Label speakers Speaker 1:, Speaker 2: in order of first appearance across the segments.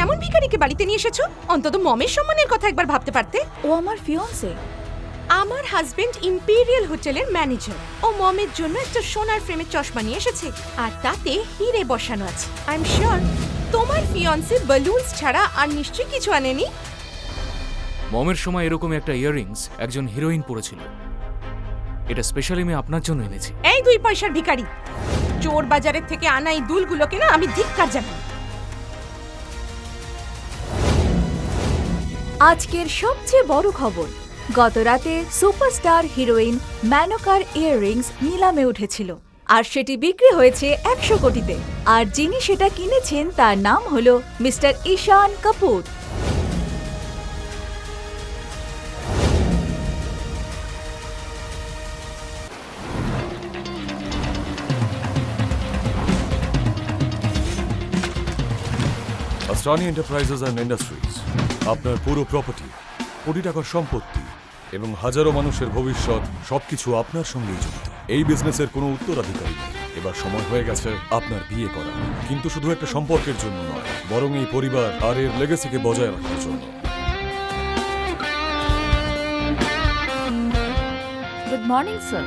Speaker 1: কেমন ভিখারিকে বাড়িতে নিয়ে এসেছো? অন্তত মমের সম্মানের কথা একবার ভাবতে পারতে।
Speaker 2: ও আমার ফিয়ন্সে।
Speaker 1: আমার হাজবেন্ড ইম্পেরিয়াল হোটেলের ম্যানেজার। ও মমের জন্য একটা সোনার ফ্রেমের চশমা নিয়ে এসেছে, আর তাতে হিরে বসানো আছে। আই এম শিওর তোমার ফিয়ন্সে বালুনস ছাড়া আর নিশ্চয়ই কিছু আনেনি।
Speaker 3: মমের সময় এরকম একটা ইয়াররিংস একজন হিরোইন পরেছিল। এটা স্পেশালি আমি আপনার জন্য এনেছি।
Speaker 1: এই 2 পয়সার ভিখারি, চোর বাজারের থেকে আনা এই দুলগুলোকে না আমি ধিক্কার জানাই।
Speaker 2: আজকের সবচেয়ে বড় খবর, গত রাতে সুপারস্টার হিরোইন ম্যানোকার ইয়াররিংস নিলামে উঠেছিল, আর সেটি বিক্রি হয়েছে 100 কোটিতে। আর যিনি সেটা কিনেছেন তার নাম হলো mister Ishaan Kapoor.
Speaker 4: Asrani enterprises and industries আপনার পুরো প্রপার্টি, কোটি টাকার সম্পত্তি এবং হাজারো মানুষের ভবিষ্যৎ সবকিছু আপনার সঙ্গেই জড়িত। এই বিজনেসের কোনো উত্তরাধিকারী নেই। এবার সময় হয়ে গেছে আপনার বিয়ে করা, কিন্তু শুধু একটা সম্পর্কের জন্য নয়, বরং এই পরিবার আর এর লেগেসিকে বজায় রাখার জন্য।
Speaker 2: Good morning sir.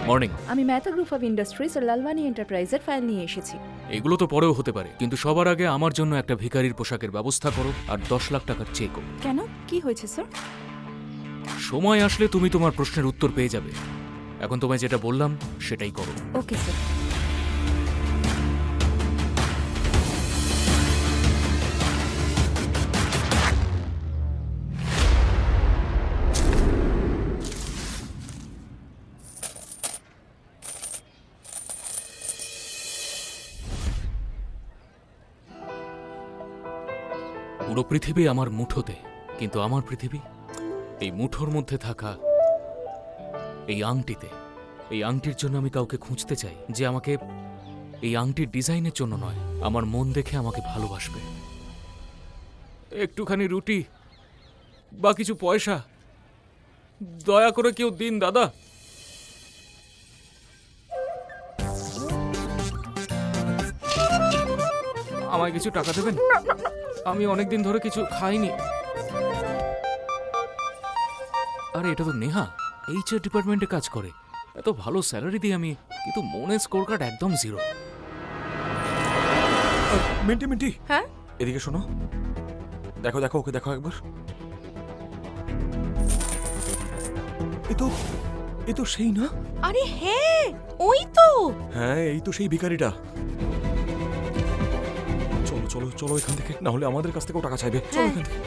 Speaker 3: মর্নিং।
Speaker 2: আমি মেহতা গ্রুপ অফ ইন্ডাস্ট্রিজ আর লালবানি এন্টারপ্রাইজের ফাইল নিয়ে এসেছি।
Speaker 3: এগুলো তো পরেও হতে পারে, কিন্তু সবার আগে আমার জন্য একটা ভিখারির পোশাকের ব্যবস্থা করো আর 10 লাখ টাকার চেকও।
Speaker 2: কেন, কি হয়েছে স্যার?
Speaker 3: সময় আসলে তুমি তোমার প্রশ্নের উত্তর পেয়ে যাবে। এখন তোমায় যেটা বললাম সেটাই করো।
Speaker 2: Okay sir.
Speaker 3: পুরো পৃথিবী আমার মুঠোতে, কিন্তু আমার পৃথিবী এই মুঠোর মধ্যে থাকা এই আংটিতে। এই আংটির জন্য আমি কাউকে খুঁজতে চাই যে আমাকে এই আংটির ডিজাইনের জন্য নয়, আমার মন দেখে আমাকে ভালোবাসবে। একটুখানি রুটি বা কিছু পয়সা দয়া করে কেউ দিন দাদা। আমায় কিছু টাকা দেবেন? আমি অনেকদিন ধরে কিছু খাইনি। আরে এটা তো নেহা, এইচআর ডিপার্টমেন্টে কাজ করে। এত ভালো স্যালারি দিই আমি, কিন্তু মনের স্কোর কার্ড একদম 0।
Speaker 4: মিন্টি মিন্টি,
Speaker 1: হ্যাঁ
Speaker 4: এদিকে শোনো। দেখো দেখো, ওকে দেখো একবার। এ তো সেই না?
Speaker 1: আরে হ্যাঁ, ওই তো।
Speaker 4: হ্যাঁ, এই তো সেই ভিখারিটা। চলো চলো চলো এখান থেকে, না হলে আমাদের কাছ থেকেও টাকা চাইবে। চলো এখান থেকে।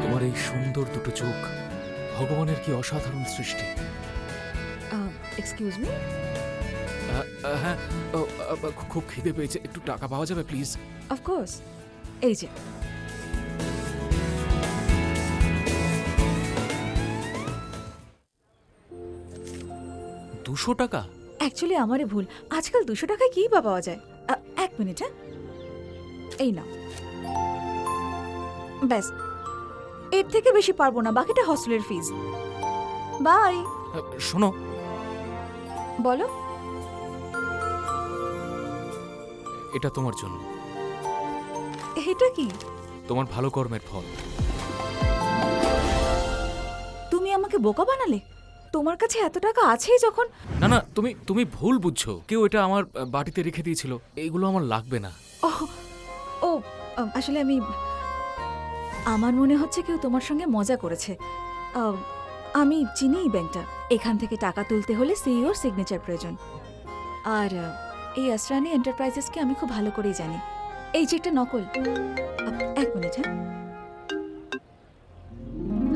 Speaker 3: তোমার এই সুন্দর দুটো চোখ, ভগবানের কি অসাধারণ সৃষ্টি।
Speaker 2: Excuse me.
Speaker 3: হ্যাঁ, খুব খিদে পেয়েছে, একটু টাকা পাওয়া যাবে প্লিজ?
Speaker 2: অফকোর্স, এই যে।
Speaker 3: $200 টাকা?
Speaker 2: অ্যাকচুয়ালি আমারই ভুল। আজকাল 200 টাকায় কি বা পাওয়া যায়? 1 মিনিট। হ্যাঁ, এই নাও। ব্যাস, এর থেকে বেশি পারবো না, বাকিটা হস্টেলের ফিস। বাই।
Speaker 3: শোনো,
Speaker 2: বলো।
Speaker 3: এটা তোমার জন্য।
Speaker 2: এটা কি?
Speaker 3: তোমার ভালো কর্মের ফল।
Speaker 2: তুমি আমাকে বোকা বানালে? তোমার কাছে এত টাকা আছেই যখন।
Speaker 3: না না, তুমি ভুল বুঝছো। কেউ এটা আমার বাড়িতে রেখে দিয়েছিল। এইগুলো আমার লাগবে না।
Speaker 2: ও আসলে আমার মনে হচ্ছে কেউ তোমার সঙ্গে মজা করেছে। আমি চিনি এই ব্যাংকটা। এখান থেকে টাকা তুলতে হলে সিইওর সিগনেচার প্রয়োজন। আর এই আসরানি এন্টারপ্রাইজেসকে আমি খুব ভালো করেই জানি। এই চেকটা নকল। 1 মিনিট। হ্যাঁ,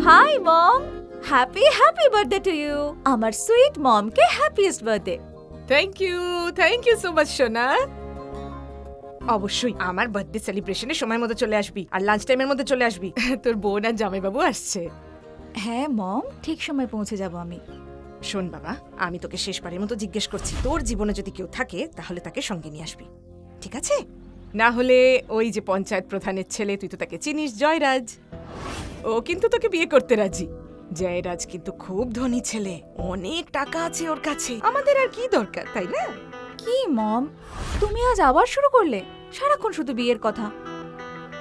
Speaker 2: hi mom, happy birthday to you. আমার সুইট মমকে happiest birthday.
Speaker 1: Thank you so much সোনা। অবশ্যই আমার বার্থডে সেলিব্রেশনে সময় মতো চলে আসবি আর লাঞ্চ টাইমের মধ্যে চলে আসবি তোর বোন আর জামাইবাবু আসছে।
Speaker 2: হ্যাঁ মম, ঠিক সময় পৌঁছে যাব আমি।
Speaker 1: শোন বাবা, আমি তোকে শেষবারের মতো জিজ্ঞেস করছি, তোর জীবনে যদি কেউ থাকে তাহলে তাকে সঙ্গে নিয়ে আসবি, ঠিক আছে? না হলে ওই যে পঞ্চায়েত প্রধানের ছেলে, তুই তো তাকে চিনিস, জয়রাজ, ও কিন্তু তোকে বিয়ে করতে রাজি। জয়রাজ কিন্তু খুব ধনী ছেলে, অনেক টাকা আছে ওর কাছে, আমাদের আর কি দরকার, তাই না?
Speaker 2: কি মম, তুমি আজ আবার শুরু করলে? সারাক্ষণ শুধু বিয়ের কথা।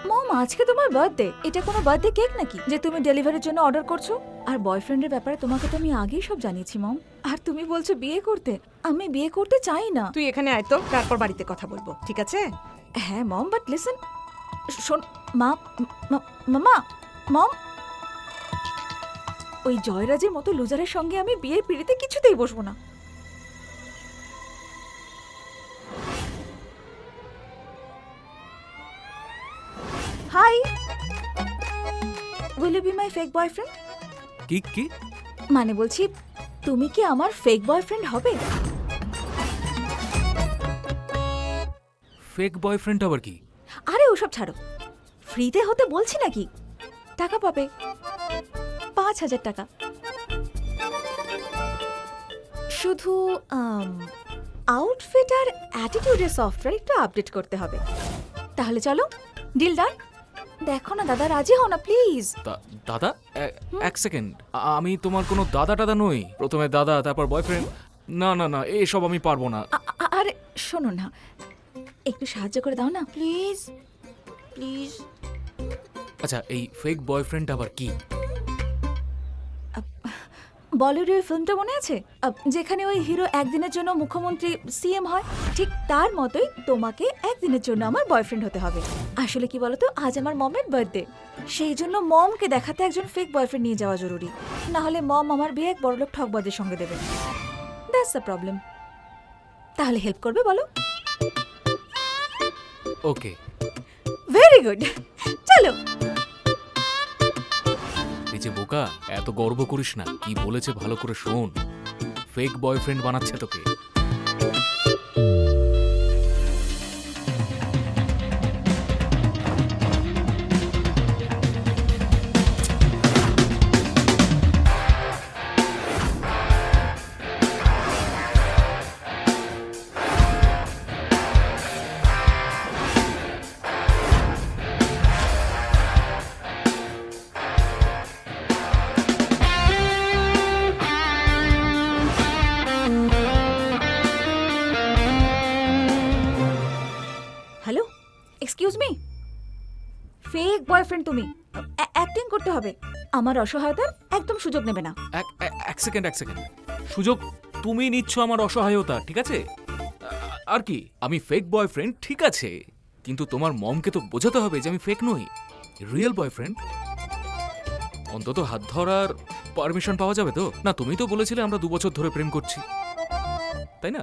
Speaker 2: মম, আজকে তোমার বার্থডে, এটা কোনো বার্থডে কেক নাকি যে তুমি ডেলিভারির জন্য অর্ডার করছো? আর বয়ফ্রেন্ডের ব্যাপারে তোমাকে তো আমি আগেই সব জানিয়েছি মম। আর তুমি বলছো বিয়ে করতে? আমি বিয়ে করতে চাই না।
Speaker 1: তুই এখানে আয় তো, তারপর বাড়িতে কথা বলবো, ঠিক আছে?
Speaker 2: হ্যাঁ মম, বাট লিসেন, শোন মা, মামা, মম, ওই জয়রাজের মতো লুজারের সঙ্গে আমি বিয়ের পিড়িতে কিছুতেই বসবো না। Hi, will you be my fake boyfriend?
Speaker 3: কি কি?
Speaker 2: মানে বলছি, তুমি কি আমার ফেক বয়ফ্রেন্ড হবে?
Speaker 3: ফেক বয়ফ্রেন্ড আবার কি?
Speaker 2: আরে ওসব ছাড়ো, ফ্রিতে হতে বলছি নাকি। টাকা পাবে, 5,000 টাকা। শুধু আউটফিট আর অ্যাটিটিউডের সফটওয়্যার একটু আপডেট করতে হবে। তাহলে চলো, ডিল ডান। দেখো না দাদা, রাজি হও না প্লিজ।
Speaker 3: দাদা? এক সেকেন্ড, আমি তোমার কোনো দাদা টাদা নই। প্রথমে দাদা, তারপর বয়ফ্রেন্ড। না না না, এসব আমি পারবো না।
Speaker 2: আরে শোনো না, একটু সাহায্য করে দাও না প্লিজ, প্লিজ।
Speaker 3: আচ্ছা, এই ফেক বয়ফ্রেন্ড আবার কি?
Speaker 2: বলিউডের ফিল্মটা মনে আছে, যেখানে ওই হিরো একদিনের জন্য মুখ্যমন্ত্রী সিএম হয়? ঠিক তার মতোই তোমাকে একদিনের জন্য আমার বয়ফ্রেন্ড হতে হবে। আসলে কি বলতো, আজ আমার মমের বার্থডে, সেই জন্য মমকে দেখাতে একজন ফেক বয়ফ্রেন্ড নিয়ে যাওয়া জরুরি। না হলে মম আমার বিয়ে এক বড়লোক ঠকবাজের সঙ্গে দেবে। That's the problem. তাহলে হেল্প করবে বলো?
Speaker 3: ওকে।
Speaker 2: ভেরি গুড, চলো।
Speaker 3: এই যে বোকা, এত গর্ব করিস না। কি বলেছে ভালো করে শোন। ফেক বয়ফ্রেন্ড বানাচ্ছে তোকে।
Speaker 2: Hello, excuse me, fake boyfriend তুমি, অ্যাক্টিং করতে হবে। আমার অসহায়তার একদম সুযোগ নেবে না।
Speaker 3: এক সেকেন্ড। সুযোগ তুমি নিচ্ছ আমার অসহায়তা, ঠিক আছে? আর কি, আমি ফেক বয়ফ্রেন্ড ঠিক আছে, কিন্তু তোমার মমকে তো বোঝাতে হবে যে আমি ফেক নই, রিয়েল বয়ফ্রেন্ড। অন্তত হাত ধরার পারমিশন পাওয়া যাবে তো? না, তুমি তো বলেছিলে আমরা 2 বছর ধরে প্রেম করছি, তাই না?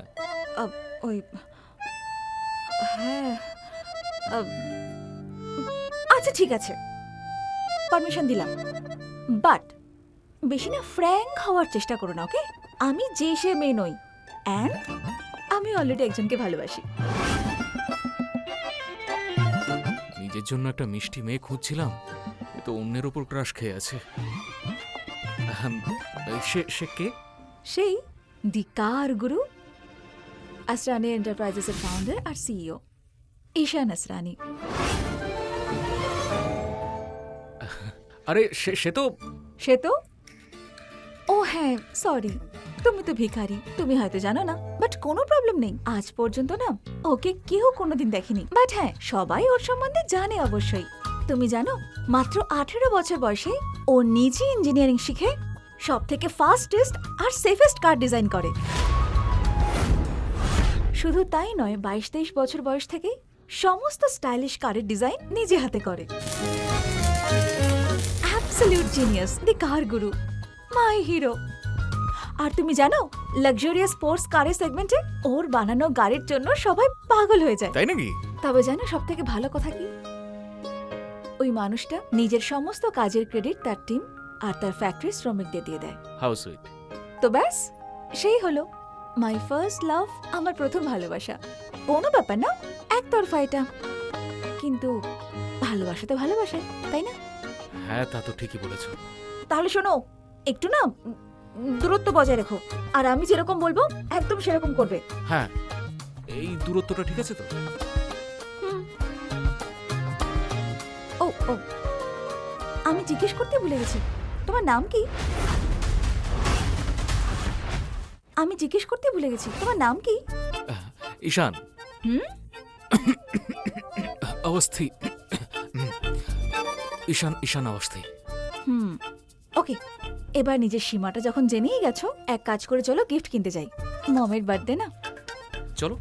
Speaker 2: ওই হ্যাঁ, আচ্ছা ঠিক আছে, পারমিশন দিলাম, বাট বেশি না ফ্র্যাঙ্ক হওয়ার চেষ্টা করো না, ওকে? আমি যে সে মেয়ে নই, অ্যান্ড আমি অলরেডি একজনকে ভালোবাসি।
Speaker 3: নিজের জন্য একটা মিষ্টি মেয়ে খুঁজছিলাম, এ তো অন্যের ওপর ক্রাশ খেয়ে আছে। সে কে?
Speaker 2: সেই দি কার গুরু, আসরানি এন্টারপ্রাইজেসের ফাউন্ডার আর সিইও ঈশান আসরানি।
Speaker 3: আরে সে তো
Speaker 2: ও হ্যাঁ, সরি, তুমি তো ভিখারি, তুমি হয়তো জানো না, বাট কোনো প্রবলেম নেই। আজ পর্যন্ত না ওকে কেউ কোনোদিন দেখেনি, বাট হ্যাঁ সবাই ওর সম্বন্ধে জানে অবশ্যই। তুমি জানো, মাত্র 18 বছর বয়সে ও নিজে ইঞ্জিনিয়ারিং শিখে সব থেকে ফাস্টেস্ট আর সেফেস্ট কার ডিজাইন করে। শুধু তাই নয়, 22-23 বছর বয়স থেকে সমস্ত স্টাইলিশ কারের ডিজাইন নিজে হাতে করে। অ্যাবসলিউট জিনিয়াস, দি কার গুরু, মাই হিরো। আর তুমি জানো, লাক্সারিয়াস স্পোর্টস কারের সেগমেন্টে ওর বানানো গাড়ির জন্য সবাই পাগল হয়ে যায়।
Speaker 3: তাই নাকি?
Speaker 2: তবে জানো সব থেকে ভালো কথা কি? ওই মানুষটা নিজের সমস্ত কাজের ক্রেডিট তার টিম আর তার ফ্যাক্টরি শ্রমিকদের দিয়ে দেয়।
Speaker 3: How sweet.
Speaker 2: তো ব্যাস, সেই হলো মাই ফার্স্ট লাভ, আমার প্রথম ভালোবাসা। কোনো ব্যাপার না, একতরফা এটা। কিন্তু ভালোবাসা তো ভালোবাসা, তাই না?
Speaker 3: হ্যাঁ, তা তো ঠিকই বলেছো।
Speaker 2: তাহলে শোনো, একটু না দূরত্ব বজায় রেখো, আর আমি যেরকম বলবো একদম সেরকম করবে।
Speaker 3: হ্যাঁ, এই দূরত্বটা ঠিক আছে তো?
Speaker 2: ও ও, আমি জিজ্ঞেস করতে ভুলে গেছি, তোমার নাম কি? আমি জিজ্ঞেস করতে ভুলে গেছি, তোমার নাম কি?
Speaker 3: ঈশান।
Speaker 2: হুম?
Speaker 3: অবস্থি। ঈশান অবস্থি।
Speaker 2: ওকে, এবার নিজের সীমাটা যখন জেনেই গেছো, এক কাজ করে চলো গিফট কিনতে যাই। মমের বার্থডে না?
Speaker 3: চলো।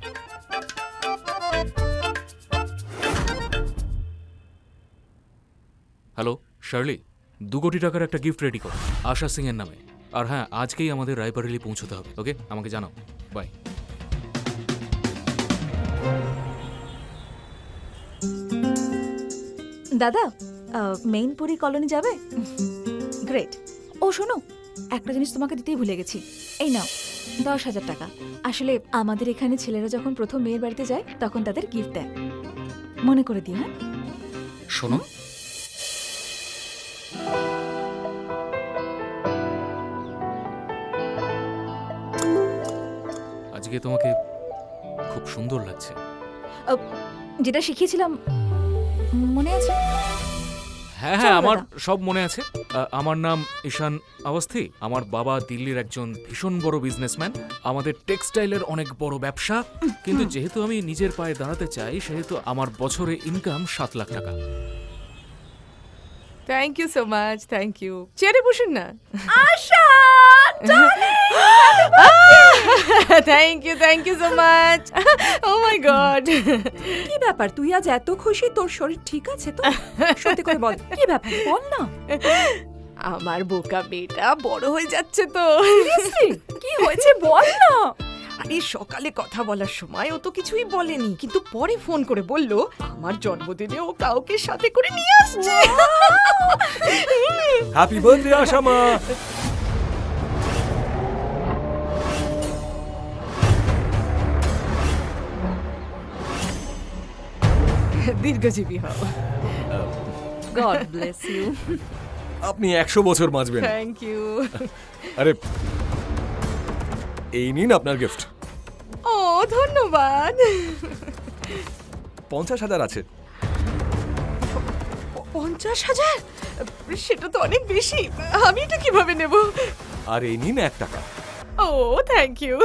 Speaker 3: হ্যালো শার্লি, 2 কোটি টাকার একটা গিফট রেডি করো আশা সিং এর নামে। আর হ্যাঁ, আজকেই আমাদের রায়বারেলি পৌঁছতে হবে। ওকে, আমাকে জানাও। বাই।
Speaker 2: দাদা, মেইনপুরি কলোনি যাবে? গ্রেট। ও শোনো, একটা জিনিস তোমাকে দিতেই ভুলে গেছি। এই নাও 10,000 টাকা। আসলে আমাদের এখানে ছেলেরা যখন প্রথম মেয়ের বাড়িতে যায় তখন তাদের গিফট দেয়, মনে করে দিও। হ্যাঁ
Speaker 3: শোনো, আজকে তোমাকে খুব সুন্দর লাগছে।
Speaker 2: যেটা শিখিয়েছিলাম মনে আছে?
Speaker 3: হ্যাঁ
Speaker 2: চলো
Speaker 3: আমার
Speaker 2: দাদা।
Speaker 3: সব মনে আছে। আমার নাম ঈশান অবস্থি। আমার বাবা দিল্লির একজন ভীষণ বড় বিজনেসম্যান। আমাদের টেক্সটাইলের অনেক বড় ব্যবসা। কিন্তু যেহেতু আমি নিজের পায়ে দাঁড়াতে চাই, সেহেতু আমার বছরে ইনকাম 7 লাখ টাকা।
Speaker 1: Thank you so much, thank you. চেয়ারে বসুন না।
Speaker 2: Asha,
Speaker 1: thank you so much. Oh my god.
Speaker 2: কি ব্যাপার, তুই আজ এত খুশি? তোর শরীর ঠিক আছে তো? সত্যি করে বল, কি ব্যাপার বল না।
Speaker 1: আমার বোকা মেয়েটা বড় হয়ে যাচ্ছে তো।
Speaker 2: কি হয়েছে বল না।
Speaker 1: আরে সকালে কথা বলার সময় ও তো কিছুই বলেনি, কিন্তু পরে ফোন করে বলল আমার জন্মদিনে ও কাউকে সাথে করে নিয়ে আসছে।
Speaker 4: হ্যাপি বার্থডে আশা মা।
Speaker 1: দীর্ঘজীবী হও।
Speaker 2: God bless you.
Speaker 4: আপনি 100 বছর বাঁচবেন।
Speaker 1: Thank you.
Speaker 4: আরে এই নিন আপনার গিফট।
Speaker 1: ও ধন্যবাদ।
Speaker 4: 50,000 আছে।
Speaker 1: 50,000? সেটা তো অনেক বেশি। আমি এটা কিভাবে নেব?
Speaker 4: আর এই নিন 1 টাকা।
Speaker 1: ও থ্যাংক ইউ।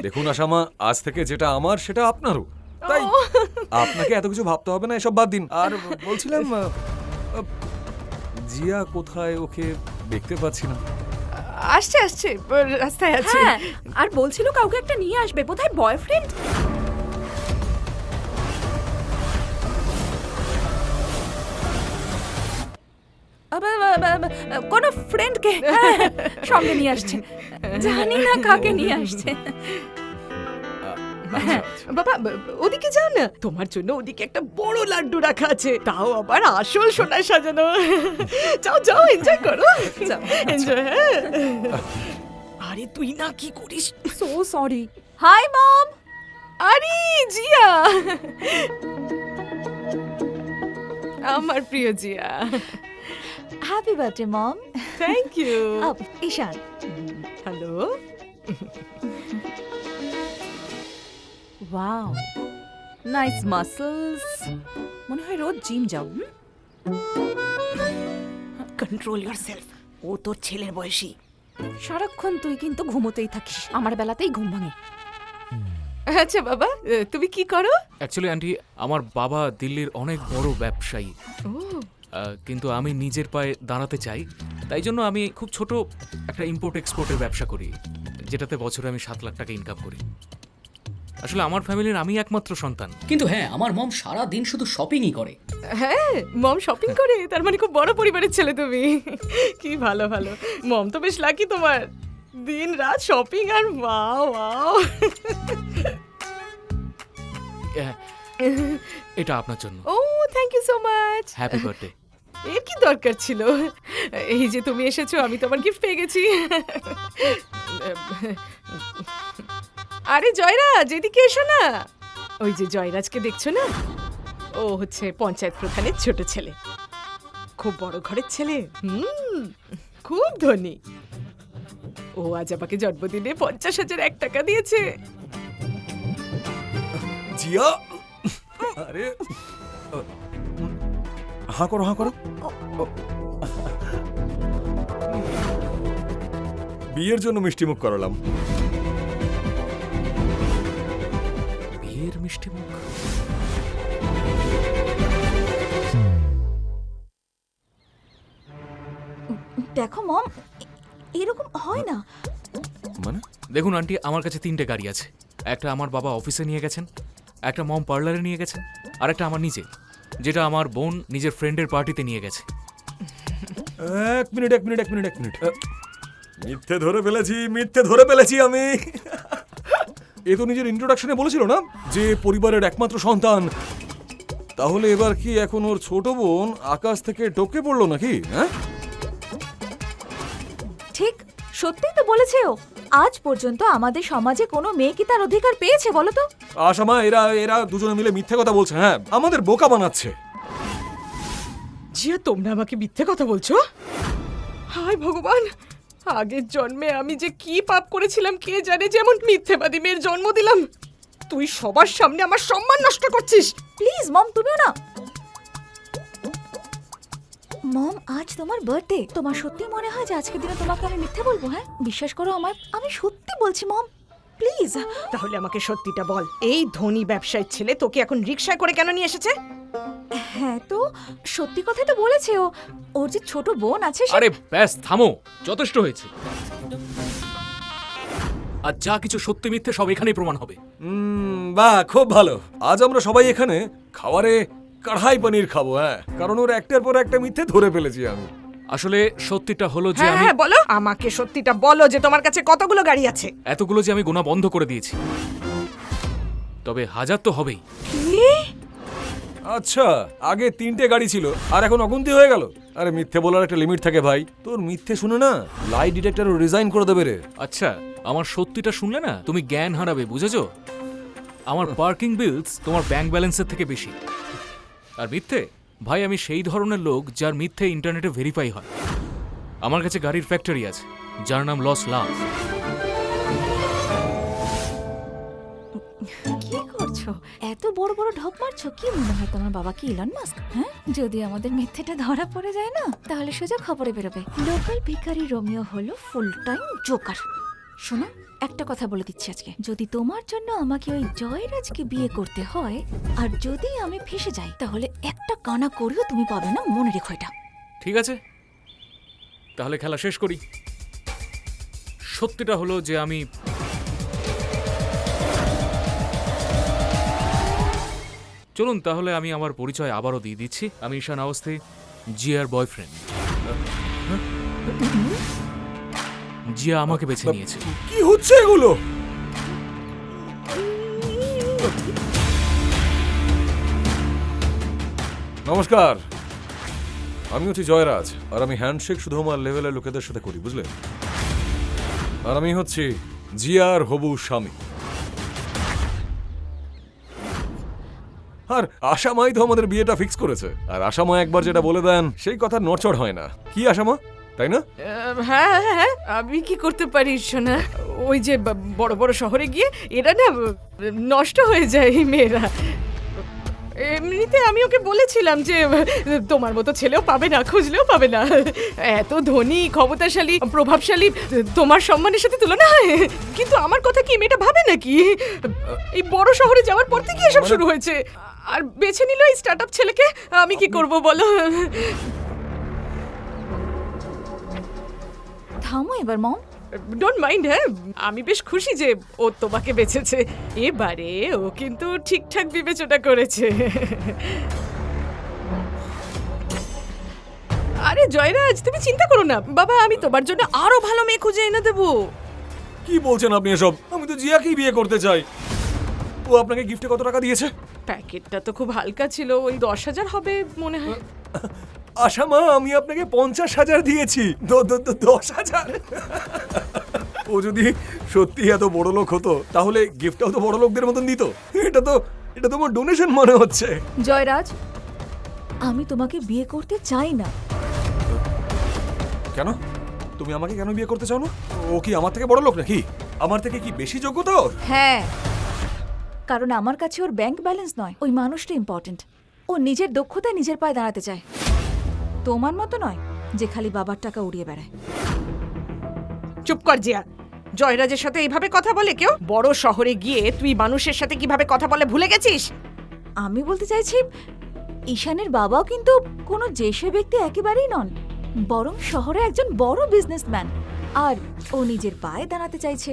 Speaker 4: দেখুন আশামা, আজ থেকে যেটা আমার সেটা আপনারও, তাই আপনাকে এত কিছু ভাবতে হবে না, এসব বাদ দিন। আর বলছিলাম, জিয়া কোথায়? ওকে দেখতে পাচ্ছি না।
Speaker 1: আসছে রাস্তায় আছে।
Speaker 2: হ্যাঁ, আর বলছিল কাউকে একটা নিয়ে আসবে, বোধহয় বয়ফ্রেন্ড। কোন ফ্রেন্ডকে সঙ্গে নিয়ে আসছে, জানি না কাকে নিয়ে আসছে।
Speaker 1: বাবা ওদিকে যাও না, তোমার জন্য ওদিকে একটা বড় লাড্ডু রাখা আছে, তাও আবার আসল সোনায় সাজানো। যাও যাও, এনজয় করো, যাও এনজয়। আরে তুই না কি করিস?
Speaker 2: So sorry. Hi mom.
Speaker 1: আরে জিয়া, আমার প্রিয় Jiya.
Speaker 2: Happy birthday mom.
Speaker 1: Thank you.
Speaker 2: Ishan.
Speaker 1: Hello.
Speaker 2: Wow, nice muscles. মনে হয় রোজ জিম যাও।
Speaker 1: কন্ট্রোল ইয়োরসেলফ, ও তোর ছেলের বয়সী।
Speaker 2: সারাক্ষণ তুই কিন্তু ঘুমোতেই থাকিস, আমার বেলাতেই ঘুম ভাঙে।
Speaker 1: আচ্ছা বাবা, তুমি কি করো?
Speaker 3: অ্যাকচুয়ালি আন্টি, আমার বাবা দিল্লির অনেক বড় ব্যবসায়ী। কিন্তু আমি নিজের পায়ে দাঁড়াতে চাই, তাই জন্য আমি খুব ছোট একটা ইম্পোর্ট এক্সপোর্টের ব্যবসা করি, যেটাতে বছরে আমি 7 লাখ টাকা ইনকাম করি। আসলে আমার ফ্যামিলির আমি একমাত্র সন্তান।
Speaker 5: কিন্তু হ্যাঁ, আমার মম সারা দিন শুধু শপিংই করে।
Speaker 1: হ্যাঁ, মম শপিং করে, তার মানে খুব বড় পরিবারের ছেলে তুমি। কি ভালো ভালো, মম তো বেশ লাকি তোমার, দিন রাত শপিং। আর ওয়াও ওয়াও।
Speaker 3: এটা আপনার জন্য।
Speaker 1: Oh thank you so much.
Speaker 3: Happy birthday.
Speaker 1: এর কি দরকার ছিল? এই যে তুমি এসেছো, আমি তোমার গিফট পেয়ে গেছি। আরে জয়রা, যেদিকে এসো না। ওই যে জয়রাজকে দেখছো না, ও হচ্ছে পঞ্চায়েত প্রধানের ছোট ছেলে, খুব বড় ঘরের ছেলে, খুব ধনী। ও আজ আমাকে জন্মদিনে 50,001 টাকা দিয়েছে।
Speaker 4: জিয়া, আরে হাঁ করো, হাঁ করো। বিয়ের জন্য মিষ্টিমুখ করালাম।
Speaker 3: বিয়ের মিষ্টি মুখ?
Speaker 2: দেখো মম, এরকম হয় না।
Speaker 4: মানে
Speaker 3: দেখুন আন্টি, আমার কাছে 3টে গাড়ি আছে। একটা আমার বাবা অফিসে নিয়ে গেছেন, একটা মম পার্লারে নিয়ে গেছেন, আর একটা আমার নিজে, যেটা আমার বোন নিজের ফ্রেন্ডের পার্টিতে নিয়ে গেছে।
Speaker 4: এক মিনিট। মিথ্যে ধরে ফেলেছি আমি। এ তো নিজের ইন্ট্রোডাকশনে বলেছিল না যে পরিবারের একমাত্র সন্তান। তাহলে এবার কি এখন ওর ছোট বোন আকাশ থেকে টপকে পড়লো নাকি? হ্যাঁ,
Speaker 2: ঠিক সত্যিই তো বলেছে ও। আজ পর্যন্ত আমাদের সমাজে কোনো মেয়ে কি তার অধিকার পেয়েছে বলো তো?
Speaker 4: আশামা, এরা দুজনে মিলে মিথ্যে কথা বলছে। হ্যাঁ, আমাদের বোকা বানাচ্ছে।
Speaker 1: জিয়া, তোমরা আমাকে মিথ্যে কথা বলছো? হায় ভগবান, আগের জন্মে আমি যে কি পাপ করেছিলাম কে জানে, যেমন মিথ্যেবাদী মেয়ের জন্ম দিলাম। তুই সবার সামনে আমার সম্মান নষ্ট করছিস।
Speaker 2: প্লিজ মম, তুমিও না। মম, আজ তোমার বার্থডে। তোমার সত্যি মনে হয় যে আজকের দিনে তোমাকে আমি মিথ্যে বলবো? হ্যাঁ, বিশ্বাস করো আমায়, আমি সত্যি বলছি মম, প্লিজ।
Speaker 1: তাহলে আমাকে সত্যিটা বল, এই ধনী ব্যবসায়ীর ছেলে তোকে এখন রিকশায় করে কেন নিয়ে এসেছে?
Speaker 2: হ্যাঁ, তো সত্যি কথাই তো বলেছে ও। ওর যে ছোট বোন আছে সে...
Speaker 3: আরে ব্যাস, থামো, যথেষ্ট হয়েছে। আর যা কিছু সত্যি মিথ্যে সব এখানেই প্রমাণ হবে।
Speaker 4: বাহ, খুব ভালো। আজ আমরা সবাই এখানে খাবারে কড়াই পনির খাবো। হ্যাঁ, কারণ ওর একটার পর একটা মিথ্যে ধরে ফেলেছি আমি।
Speaker 3: আসলে সত্যিটা হলো যে
Speaker 1: হ্যাঁ
Speaker 3: আমি
Speaker 1: হ্যাঁ বলো, আমাকে সত্যিটা বলো যে তোমার কাছে কতগুলো গাড়ি আছে।
Speaker 3: এতগুলো যে আমি গোনা বন্ধ করে দিয়েছি, তবে 1000 তো হবেই।
Speaker 4: আচ্ছা, আগে 3টে গাড়ি ছিল আর এখন অগুন্তি হয়ে গেল। আরে মিথ্যে বলার একটা লিমিট থাকে ভাই। তোর মিথ্যে শুনে না লাই ডিটেক্টর রিজাইন করে দেবে রে।
Speaker 3: আচ্ছা, আমার সত্যিটা শুনলে না তুমি জ্ঞান হারাবে, বুঝেছো? আমার পার্কিং বিলস তোমার ব্যাংক ব্যালেন্সের থেকে বেশি। আর মিথ্যে ভাই, আমি সেই ধরনের লোক যার মিথ্যে ইন্টারনেটে ভেরিফাই হয়। আমার কাছে গাড়ির ফ্যাক্টরি আছে যার নাম লস লাভ।
Speaker 2: কি করছো? এত বড় বড় ঢপ মারছো? কি মনে হয় তোমার বাবা কি ইলন মাস্ক? হ্যাঁ, যদি আমাদের মিথ্যেটা ধরা পড়ে যায় না, তাহলে সোজা খবরে বেরোবে লোকাল ভিখারি রোমিও হলো ফুল টাইম জোকার। শোনো, একটা কথা বলে দিচ্ছি আজকে, যদি তোমার জন্য আমাকে ওই জয়রাজকে বিয়ে করতে হয় আর যদি আমি ফেসে যাই, তাহলে একটা কানা করেও তুমি পাবে না, মনে রেখো এটা।
Speaker 3: ঠিক আছে, তাহলে খেলা শেষ করি। সত্যিটা হলো যে আমি চলুন তাহলে আমি আমার পরিচয় আবারও দিয়ে দিচ্ছি। আমি ঈশান আওয়াস্তে, জিয়ার বয়ফ্রেন্ড। জিয়া আমাকে বেছে নিয়েছে।
Speaker 4: কি হচ্ছে এগুলো? নমস্কার, আমি হচ্ছি জয়রাজ, আর আমি হ্যান্ডশেক শুধু আমার লেভেলের লোকেদের সাথে করি, বুঝলেন? আর আমি হচ্ছি জিয়ার হবু স্বামী। আর আশামাই তো আমাদের বিয়েটা ফিক্স করেছে। আর আশামা একবার যেটা বলে দেন সেই কথা নড়চড় হয় না। কি আশামা, তাই না?
Speaker 1: হ্যাঁ হ্যাঁ হ্যাঁ, আমি কি করতে পারি শোনা? ওই যে বড় বড় শহরে গিয়ে এরা না নষ্ট হয়ে যায় এই মেয়েরা। এমনিতে আমি ওকে বলেছিলাম যে তোমার মতো ছেলেও পাবে না, খুঁজলেও পাবে না। এত ধনী, ক্ষমতাশালী, প্রভাবশালী তোমার সম্মানের সাথে তুলনা হয়? কিন্তু আমার কথা কি মেয়েটা ভাবে নাকি? এই বড় শহরে যাওয়ার পর থেকে এসব শুরু হয়েছে। আর বেছে নিল এই স্টার্টআপ ছেলেকে। আমি কি করব বলো?
Speaker 2: থামো এবার মম।
Speaker 1: Don't mind. হ্যাঁ, আমি বেশ খুশি যে ও তোমাকে বেছেছে। এবারে ও কিন্তু ঠিকঠাক বিবেচনা করেছে। আরে জয়রাজ, তুমি চিন্তা করো না বাবা, আমি তোমার জন্য আরো ভালো মেয়ে খুঁজে এনে দেবো।
Speaker 4: কি বলছেন আপনি এসব? আমি তো জিয়াকেই বিয়ে করতে চাই। ও আপনাকে গিফটে কত টাকা দিয়েছে?
Speaker 1: প্যাকেটটা তো খুব হালকা ছিল, ওই 10,000 হবে মনে হয়।
Speaker 4: আশামা, আমি আপনাকে 50,000 দিয়েছি। 10,000? ও যদি সত্যি এত বড় লোক হতো তাহলে গিফটটাও তো বড় লোকদের মতন দিত। এটা তো এটা তোমার ডোনেশন মনে হচ্ছে।
Speaker 2: জয়রাজ, আমি তোমাকে বিয়ে করতে চাই না।
Speaker 4: কেন? তুমি আমাকে কেন বিয়ে করতে চাও না? ও কি আমার থেকে বড় লোক নাকি? আমার থেকে কি বেশি যোগ্যতা ওর?
Speaker 2: হ্যাঁ, কারণ আমার কাছে ওর ব্যাংক ব্যালেন্স নয়, ওই মানুষটা ইম্পর্ট্যান্ট। ও নিজের দক্ষতায় নিজের পায়ে দাঁড়াতে চায়, তোমার মতো নয় যে খালি বাবার টাকা উড়িয়ে বেড়ায়।
Speaker 1: চুপ কর জিয়া। জয়রাজের সাথে এইভাবে কথা বলে কেউ? বড় শহরে গিয়ে তুই মানুষের সাথে কিভাবে কথা বলে ভুলে গেছিস?
Speaker 2: আমি বলতে চাইছি, ঈশানের বাবাও কিন্তু কোনো যেসে ব্যক্তি একেবারেই নন, বরং শহরে একজন বড় বিজনেসম্যান। আর ও নিজের পায়ে দাঁড়াতে চাইছে,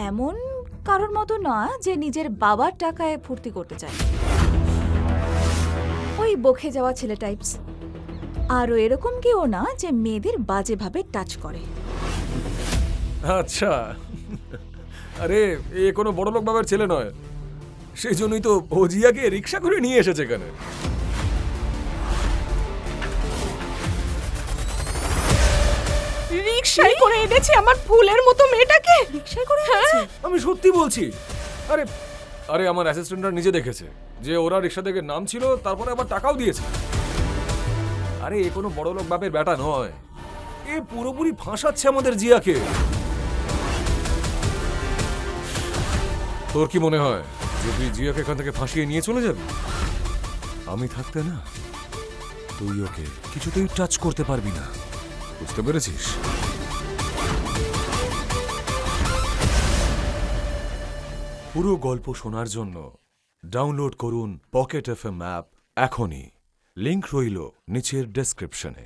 Speaker 2: এমন কারোর মতো না যে নিজের বাবার টাকায় ফুর্তি করতে চায়। ওই বকে যাওয়া ছেলে টাইপস। আর ও এরকম কেউ না যে মেয়েদের বাজেভাবে টাচ করে।
Speaker 4: আচ্ছা, আরে এ কোনো বড় লোক বাবার ছেলে নয়, সেই জন্যই তো ও জিয়াকে রিক্সা করে নিয়ে এসেছে এখানে।
Speaker 1: রিকশায় করে এনেছি আমার ফুলের মতো মেয়েটাকে।
Speaker 2: রিক্সায় করে
Speaker 1: হ্যাঁ,
Speaker 4: আমি সত্যি বলছি। আরে আরে আমার অ্যাসিস্ট্যান্টরা নিজে দেখেছে যে ওরা রিক্সা থেকে নামছিল, তারপরে আবার টাকাও দিয়েছে। আরে এ কোনো বড় লোক বাপের বেটা নয়, এ পুরোপুরি ফাঁসাচ্ছে আমাদের জিয়াকে। তোর কি মনে হয় যে তুই জিয়াকে এখান থেকে ফাঁসিয়ে নিয়ে চলে যাবি? আমি থাকতে না, তুই ওকে কিছুতেই টাচ করতে পারবি না, বুঝতে পেরেছিস? পুরো গল্প শোনার জন্য ডাউনলোড করুন পকেট এফএম অ্যাপ এখনই। লিংক রইল নিচের ডেসক্রিপশনে।